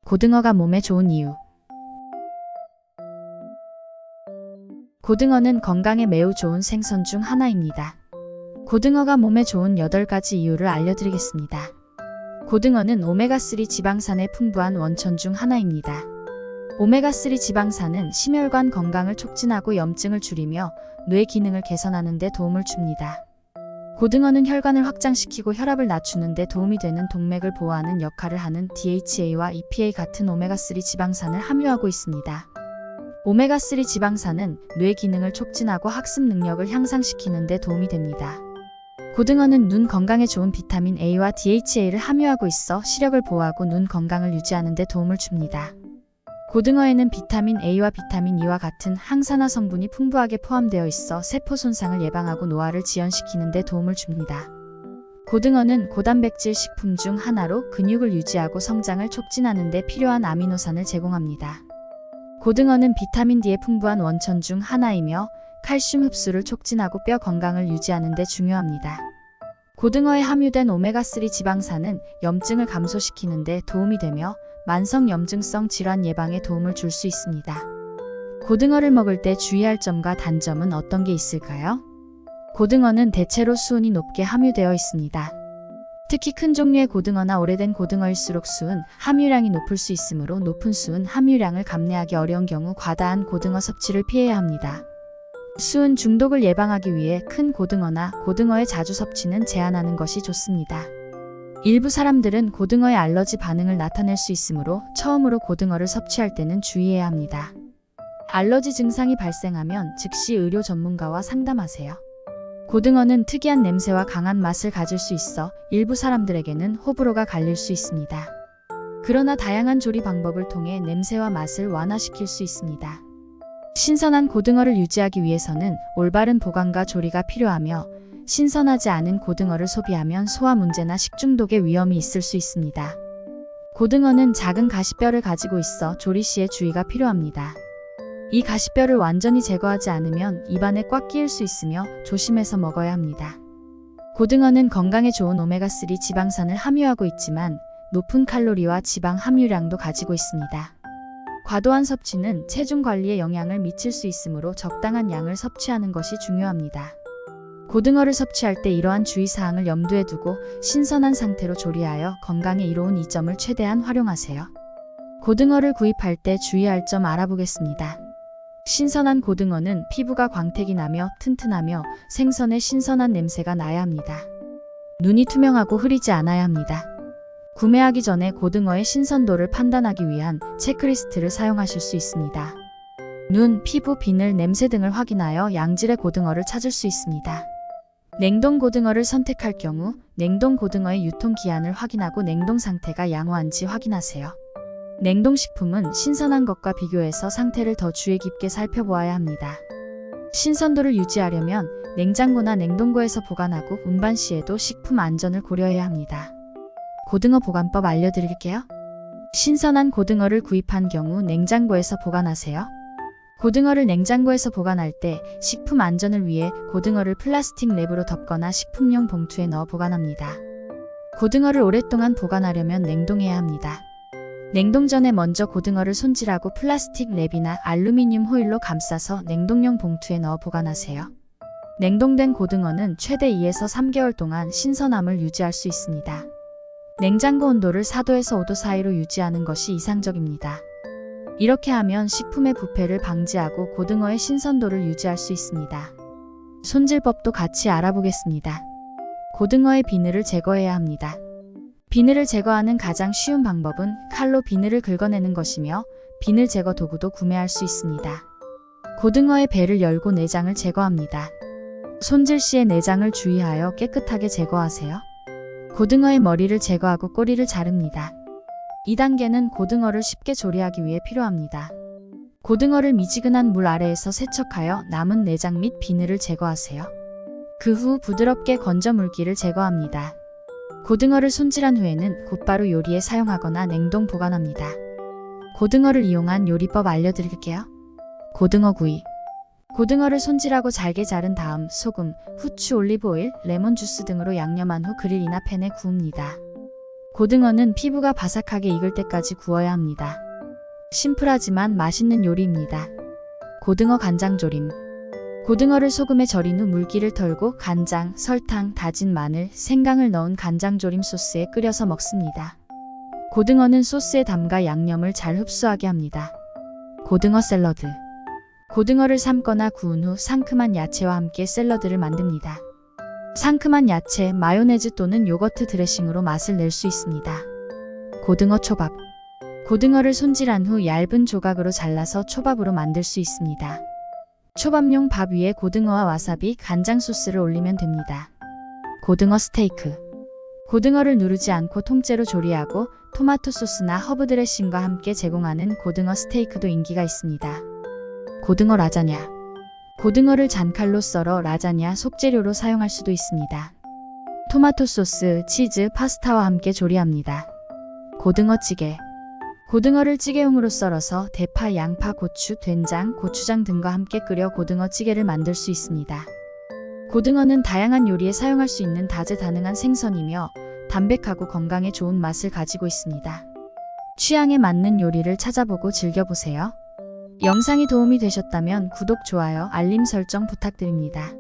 고등어가 몸에 좋은 이유. 고등어는 건강에 매우 좋은 생선 중 하나입니다. 고등어가 몸에 좋은 8가지 이유를 알려드리겠습니다. 고등어는 오메가3 지방산의 풍부한 원천 중 하나입니다. 오메가3 지방산은 심혈관 건강을 촉진하고 염증을 줄이며 뇌 기능을 개선하는 데 도움을 줍니다. 고등어는 혈관을 확장시키고 혈압을 낮추는 데 도움이 되는 동맥을 보호하는 역할을 하는 DHA와 EPA 같은 오메가3 지방산을 함유하고 있습니다. 오메가3 지방산은 뇌 기능을 촉진하고 학습 능력을 향상시키는 데 도움이 됩니다. 고등어는 눈 건강에 좋은 비타민 A와 DHA를 함유하고 있어 시력을 보호하고 눈 건강을 유지하는 데 도움을 줍니다. 고등어에는 비타민 A와 비타민 E와 같은 항산화 성분이 풍부하게 포함되어 있어 세포 손상을 예방하고 노화를 지연시키는 데 도움을 줍니다. 고등어는 고단백질 식품 중 하나로 근육을 유지하고 성장을 촉진하는 데 필요한 아미노산을 제공합니다. 고등어는 비타민 D의 풍부한 원천 중 하나이며 칼슘 흡수를 촉진하고 뼈 건강을 유지하는 데 중요합니다. 고등어에 함유된 오메가3 지방산은 염증을 감소시키는 데 도움이 되며 만성 염증성 질환 예방에 도움을 줄 수 있습니다. 고등어를 먹을 때 주의할 점과 단점은 어떤 게 있을까요? 고등어는 대체로 수은이 높게 함유되어 있습니다. 특히 큰 종류의 고등어나 오래된 고등어일수록 수은 함유량이 높을 수 있으므로 높은 수은 함유량을 감내하기 어려운 경우 과다한 고등어 섭취를 피해야 합니다. 수은 중독을 예방하기 위해 큰 고등어나 고등어의 자주 섭취는 제한하는 것이 좋습니다. 일부 사람들은 고등어에 알러지 반응을 나타낼 수 있으므로 처음으로 고등어를 섭취할 때는 주의해야 합니다. 알러지 증상이 발생하면 즉시 의료 전문가와 상담하세요. 고등어는 특이한 냄새와 강한 맛을 가질 수 있어 일부 사람들에게는 호불호가 갈릴 수 있습니다. 그러나 다양한 조리 방법을 통해 냄새와 맛을 완화시킬 수 있습니다. 신선한 고등어를 유지하기 위해서는 올바른 보관과 조리가 필요하며 신선하지 않은 고등어를 소비하면 소화 문제나 식중독의 위험이 있을 수 있습니다. 고등어는 작은 가시뼈를 가지고 있어 조리 시에 주의가 필요합니다. 이 가시뼈를 완전히 제거하지 않으면 입안에 꽉 끼일 수 있으며 조심해서 먹어야 합니다. 고등어는 건강에 좋은 오메가3 지방산을 함유하고 있지만 높은 칼로리와 지방 함유량도 가지고 있습니다. 과도한 섭취는 체중 관리에 영향을 미칠 수 있으므로 적당한 양을 섭취하는 것이 중요합니다. 고등어를 섭취할 때 이러한 주의사항을 염두에 두고 신선한 상태로 조리하여 건강에 이로운 이 점을 최대한 활용하세요. 고등어를 구입할 때 주의할 점 알아보겠습니다. 신선한 고등어는 피부가 광택이 나며 튼튼하며 생선의 신선한 냄새가 나야 합니다. 눈이 투명하고 흐리지 않아야 합니다. 구매하기 전에 고등어의 신선도를 판단하기 위한 체크리스트를 사용하실 수 있습니다. 눈, 피부, 비늘, 냄새 등을 확인하여 양질의 고등어를 찾을 수 있습니다. 냉동 고등어를 선택할 경우 냉동 고등어의 유통기한을 확인하고 냉동 상태가 양호한지 확인하세요. 냉동식품은 신선한 것과 비교해서 상태를 더 주의 깊게 살펴보아야 합니다. 신선도를 유지하려면 냉장고나 냉동고에서 보관하고 운반 시에도 식품 안전을 고려해야 합니다. 고등어 보관법 알려드릴게요. 신선한 고등어를 구입한 경우 냉장고에서 보관하세요. 고등어를 냉장고에서 보관할 때 식품 안전을 위해 고등어를 플라스틱 랩으로 덮거나 식품용 봉투에 넣어 보관합니다. 고등어를 오랫동안 보관하려면 냉동해야 합니다. 냉동 전에 먼저 고등어를 손질하고 플라스틱 랩이나 알루미늄 호일로 감싸서 냉동용 봉투에 넣어 보관하세요. 냉동된 고등어는 최대 2에서 3개월 동안 신선함을 유지할 수 있습니다. 냉장고 온도를 4도에서 5도 사이로 유지하는 것이 이상적입니다. 이렇게 하면 식품의 부패를 방지하고 고등어의 신선도를 유지할 수 있습니다. 손질법도 같이 알아보겠습니다. 고등어의 비늘을 제거해야 합니다. 비늘을 제거하는 가장 쉬운 방법은 칼로 비늘을 긁어내는 것이며 비늘 제거 도구도 구매할 수 있습니다. 고등어의 배를 열고 내장을 제거합니다. 손질 시에 내장을 주의하여 깨끗하게 제거하세요. 고등어의 머리를 제거하고 꼬리를 자릅니다. 이 단계는 고등어를 쉽게 조리하기 위해 필요합니다. 고등어를 미지근한 물 아래에서 세척하여 남은 내장 및 비늘을 제거하세요. 그 후 부드럽게 건져 물기를 제거합니다. 고등어를 손질한 후에는 곧바로 요리에 사용하거나 냉동 보관합니다. 고등어를 이용한 요리법 알려드릴게요. 고등어 구이. 고등어를 손질하고 잘게 자른 다음 소금, 후추, 올리브오일, 레몬 주스 등으로 양념한 후 그릴이나 팬에 구웁니다. 고등어는 피부가 바삭하게 익을 때까지 구워야 합니다. 심플하지만 맛있는 요리입니다. 고등어 간장조림. 고등어를 소금에 절인 후 물기를 털고 간장, 설탕, 다진 마늘, 생강을 넣은 간장조림 소스에 끓여서 먹습니다. 고등어는 소스에 담가 양념을 잘 흡수하게 합니다. 고등어 샐러드. 고등어를 삶거나 구운 후 상큼한 야채와 함께 샐러드를 만듭니다. 상큼한 야채, 마요네즈 또는 요거트 드레싱으로 맛을 낼 수 있습니다. 고등어 초밥. 고등어를 손질한 후 얇은 조각으로 잘라서 초밥으로 만들 수 있습니다. 초밥용 밥 위에 고등어와 와사비, 간장 소스를 올리면 됩니다. 고등어 스테이크. 고등어를 누르지 않고 통째로 조리하고 토마토 소스나 허브 드레싱과 함께 제공하는 고등어 스테이크도 인기가 있습니다. 고등어 라자냐. 고등어를 잔칼로 썰어 라자냐 속재료로 사용할 수도 있습니다. 토마토 소스, 치즈, 파스타와 함께 조리합니다. 고등어 찌개. 고등어를 찌개용으로 썰어서 대파, 양파, 고추, 된장, 고추장 등과 함께 끓여 고등어 찌개를 만들 수 있습니다. 고등어는 다양한 요리에 사용할 수 있는 다재다능한 생선이며 담백하고 건강에 좋은 맛을 가지고 있습니다. 취향에 맞는 요리를 찾아보고 즐겨보세요. 영상이 도움이 되셨다면 구독, 좋아요, 알림 설정 부탁드립니다.